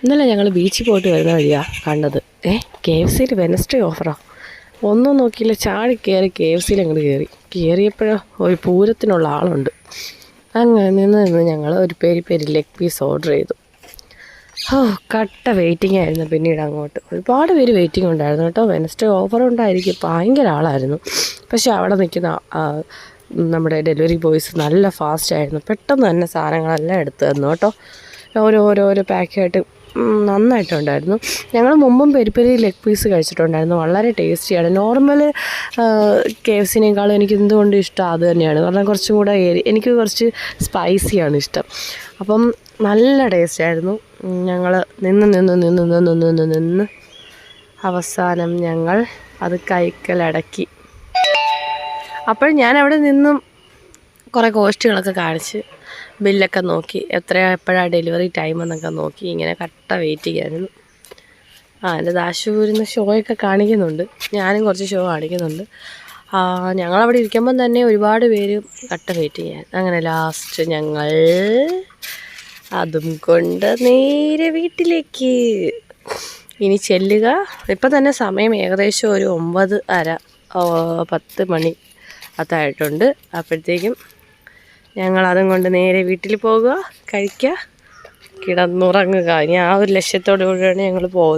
ഇന്നലെ ഞങ്ങൾ ബീച്ചിൽ പോയിട്ട് വരുന്ന വഴിയാണ് കണ്ടത്. KFC വെനസ്ഡേ ഓഫറാണ്. ഒന്നും നോക്കിയില്ല, ചാടി കയറി KFC അങ്ങോട്ട് കയറിയപ്പോഴോ ഒരു പൂരത്തിനുള്ള ആളുണ്ട്. അങ്ങനെ നിന്ന് ഞങ്ങൾ ഒരു പെരി ലെഗ് പീസ് ഓർഡർ ചെയ്തു. കട്ട വെയിറ്റിംഗ് ആയിരുന്നു. പിന്നീട് അങ്ങോട്ട് ഒരുപാട് പേര് വെയിറ്റിംഗ് ഉണ്ടായിരുന്നു കേട്ടോ. വെനസ്ഡേ ഓഫർ ഉണ്ടായിരിക്കും. ഭയങ്കര ആളായിരുന്നു. പക്ഷേ അവിടെ നിൽക്കുന്ന നമ്മുടെ ഡെലിവറി ബോയ്സ് നല്ല ഫാസ്റ്റായിരുന്നു. പെട്ടെന്ന് തന്നെ സാധനങ്ങളെല്ലാം എടുത്തു തന്നു കേട്ടോ. ഓരോരോ പാക്കായിട്ട് നന്നായിട്ടുണ്ടായിരുന്നു. ഞങ്ങൾ മുമ്പും പെരി ലെഗ് പീസ് കഴിച്ചിട്ടുണ്ടായിരുന്നു. വളരെ ടേസ്റ്റിയാണ്. നോർമൽ KFCനേക്കാളും എനിക്ക് എന്തുകൊണ്ട് ഇഷ്ടം അത് തന്നെയാണ്. കാരണം കുറച്ചും കൂടെ എനിക്ക് കുറച്ച് സ്പൈസിയാണ് ഇഷ്ടം. അപ്പം നല്ല ടേസ്റ്റായിരുന്നു. ഞങ്ങൾ നിന്ന് അവസാനം ഞങ്ങൾ അത് കൈക്കലടക്കി. അപ്പോൾ ഞാൻ അവിടെ നിന്നും കുറേ കോസ്റ്റുകളൊക്കെ കാണിച്ച് ബില്ലൊക്കെ നോക്കി എപ്പോഴാണ് ഡെലിവറി ടൈം എന്നൊക്കെ നോക്കി ഇങ്ങനെ കട്ട വെയിറ്റ് ചെയ്യായിരുന്നു. എൻ്റെ ദാശൂരിന്ന് ഷോയൊക്കെ കാണിക്കുന്നുണ്ട്. ഞാനും കുറച്ച് ഷോ കാണിക്കുന്നുണ്ട്. ഞങ്ങളവിടെ ഇരിക്കുമ്പം തന്നെ ഒരുപാട് പേര് കട്ട വെയിറ്റ് ചെയ്യാൻ. അങ്ങനെ ലാസ്റ്റ് ഞങ്ങൾ അതും കൊണ്ട് നേരെ വീട്ടിലേക്ക് ഇനി ചെല്ലുക. ഇപ്പം തന്നെ സമയം ഏകദേശം ഒരു 9:30-10 മണി അതായിട്ടുണ്ട്. അപ്പോഴത്തേക്കും ഞങ്ങളതും കൊണ്ട് നേരെ വീട്ടിൽ പോകുക, കഴിക്കുക, കിടന്നുറങ്ങുക. ഇനി ആ ഒരു ലക്ഷ്യത്തോടു കൂടിയാണ് ഞങ്ങൾ പോകുന്നത്.